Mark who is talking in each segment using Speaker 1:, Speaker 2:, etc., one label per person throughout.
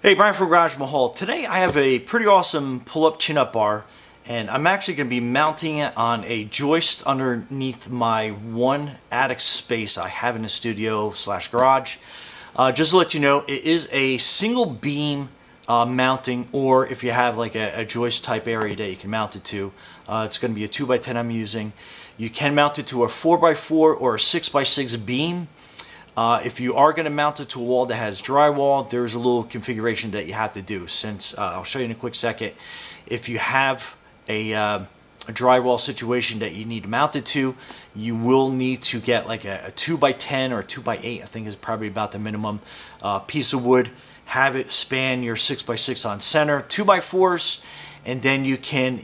Speaker 1: Hey, Brian from Garage Mahal. Today I have a pretty awesome pull-up chin-up bar, and I'm actually going to be mounting it on a joist underneath my one attic space I have in the studio slash garage. Just to let you know, it is a single beam mounting, or if you have like a joist type area that you can mount it to, it's going to be a 2x10 I'm using. You can mount it to a 4x4 or a 6x6 beam. If you are going to mount it to a wall that has drywall, there's a little configuration that you have to do. Since I'll show you in a quick second, if you have a drywall situation that you need to mount it to, you will need to get like a 2x10 or a 2x8, I think is probably about the minimum piece of wood. Have it span your 6x6 on center, 2x4s, and then you can,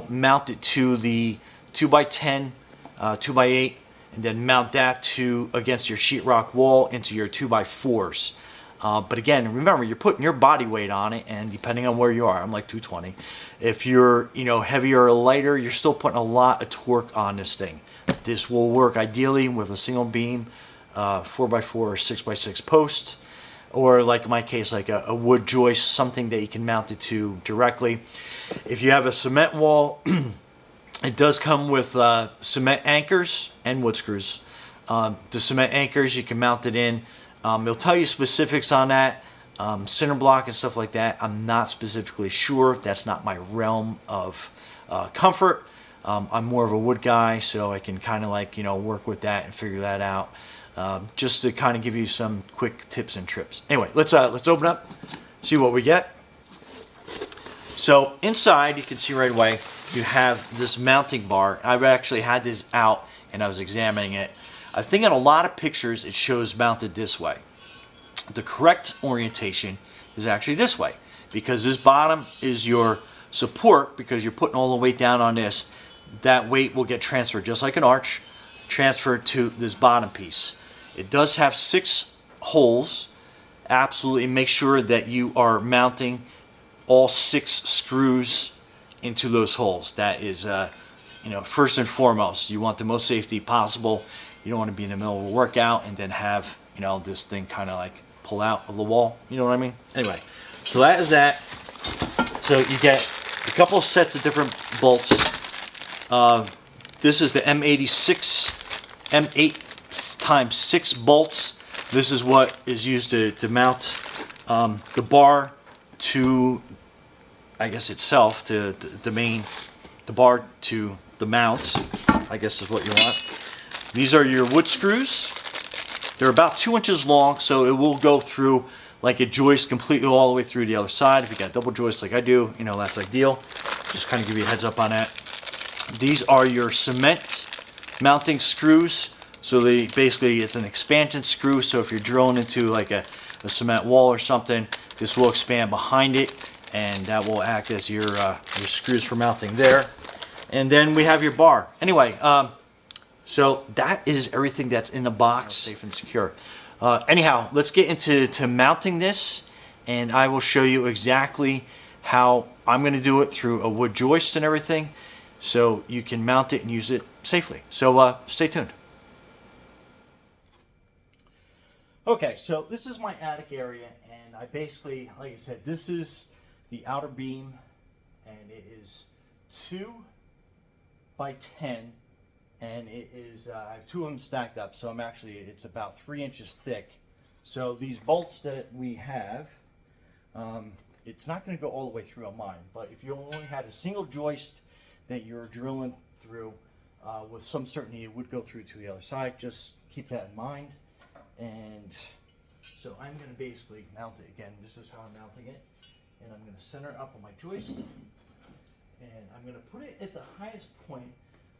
Speaker 1: mount it to the 2x10, 2x8, and then mount that to against your sheetrock wall into your 2x4s. But again, remember, you're putting your body weight on it, and depending on where you are, I'm like 220. If you're heavier or lighter, you're still putting a lot of torque on this thing. This will work ideally with a single beam, 4x4 or 6x6 post, or like in my case, like a wood joist, something that you can mount it to directly. If you have a cement wall, it does come with cement anchors and wood screws. The cement anchors, you can mount it in. It'll tell you specifics on that, center block and stuff like that. I'm not specifically sure. That's not my realm of comfort. I'm more of a wood guy, so I can kind of like, work with that and figure that out. Just to kind of give you some quick tips and trips. Anyway, let's open up, see what we get. So inside, you can see right away, you have this mounting bar. I've actually had this out and I was examining it. I think in a lot of pictures it shows mounted this way. The correct orientation is actually this way, because this bottom is your support, because you're putting all the weight down on this. That weight will get transferred, just like an arch, transferred to this bottom piece. It does have 6 holes. Absolutely make sure that you are mounting all 6 screws into those holes. That is, first and foremost. You want the most safety possible. You don't want to be in the middle of a workout and then have, this thing kind of like pull out of the wall. You know what I mean? Anyway, so that is that. So you get a couple of sets of different bolts. This is the M86, M8 times 6 bolts. This is what is used to mount the bar to, I guess itself, to the bar to the mount, I guess is what you want. These are your wood screws. They're about 2 inches long, so it will go through like a joist completely all the way through the other side. If you got double joist like I do, that's ideal. Just kind of give you a heads up on that. These are your cement mounting screws. So basically it's an expansion screw, so if you're drilling into like a cement wall or something, this will expand behind it, and that will act as your screws for mounting there. And then we have your bar. Anyway, so that is everything that's in the box, safe and secure. Anyhow, let's get into mounting this, and I will show you exactly how I'm going to do it through a wood joist and everything, so you can mount it and use it safely. So stay tuned. Okay, so this is my attic area, and I basically, like I said, this is the outer beam, and it is 2x10, and it is, I have 2 of them stacked up, so it's about 3 inches thick. So these bolts that we have, it's not going to go all the way through on mine, but if you only had a single joist that you're drilling through, with some certainty it would go through to the other side. Just keep that in mind. And so I'm going to basically mount it again. This is how I'm mounting it, and I'm going to center it up on my joist, and I'm going to put it at the highest point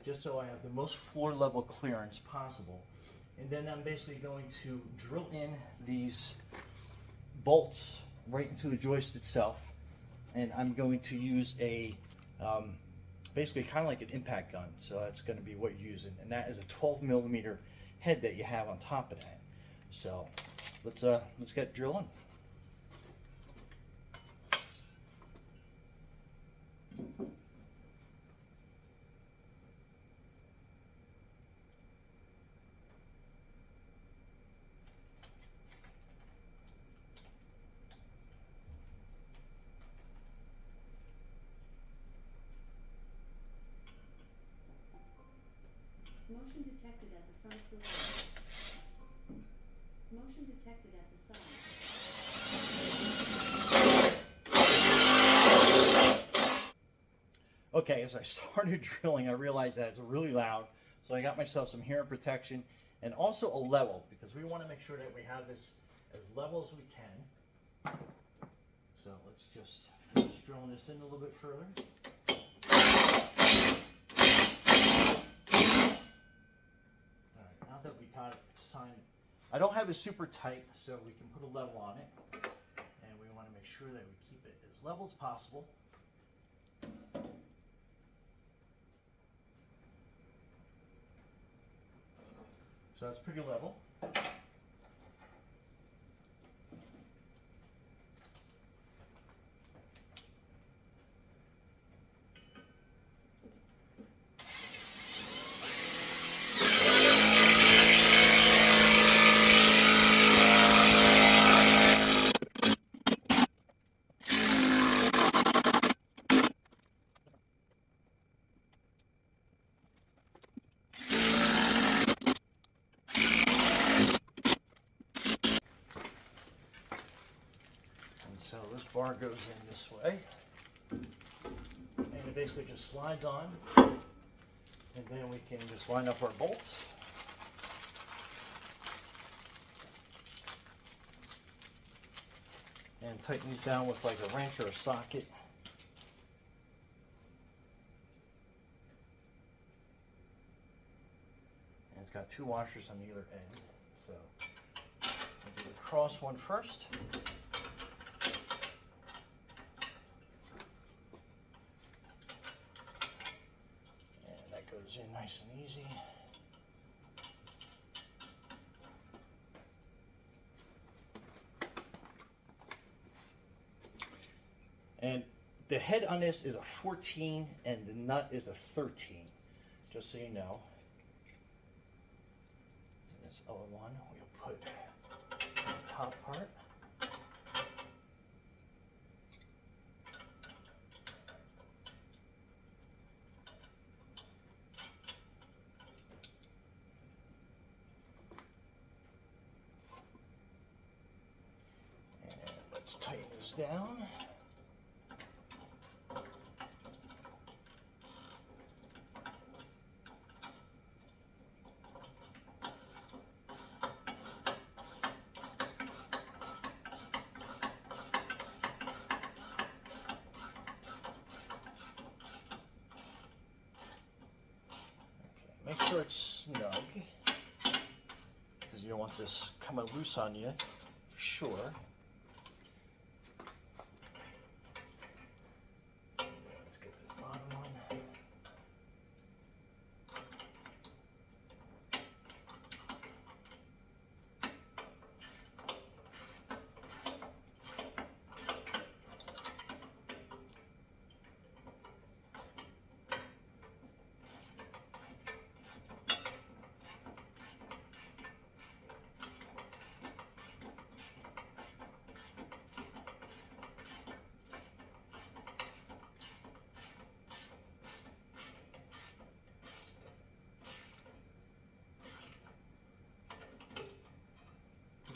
Speaker 1: just so I have the most floor level clearance possible. And then I'm basically going to drill in these bolts right into the joist itself, and I'm going to use a basically kind of like an impact gun. So that's going to be what you're using, and that is a 12mm head that you have on top of that. So let's get drilling.
Speaker 2: Motion detected at the front door. Motion detected at the side.
Speaker 1: Okay, as I started drilling, I realized that it's really loud, so I got myself some hearing protection and also a level, because we want to make sure that we have this as level as we can. So let's just finish drilling this in a little bit further. Alright, now that we got it signed, I don't have it super tight, so we can put a level on it. And we want to make sure that we keep it as level as possible. So that's pretty level. And so this bar goes in this way, and it basically just slides on, and then we can just line up our bolts. And tighten these down with like a wrench or a socket. And it's got two washers on either end. So I'll do the cross one first. And that goes in nice and easy. And the head on this is a 14 and the nut is a 13, just so you know. And this other one we'll put on the top part. And let's tighten this down. Make sure it's snug, because you don't want this coming loose on you, for sure. Let's get this bottom one.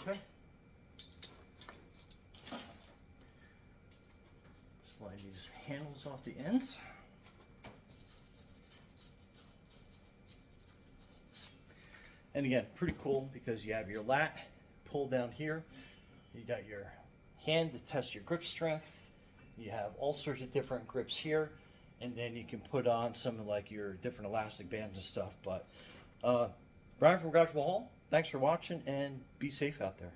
Speaker 1: Okay. Slide these handles off the ends. And again, pretty cool because you have your lat pulled down here. You got your hand to test your grip strength. You have all sorts of different grips here. And then you can put on some of like your different elastic bands and stuff. But Brian from Garage Hall, thanks for watching and be safe out there.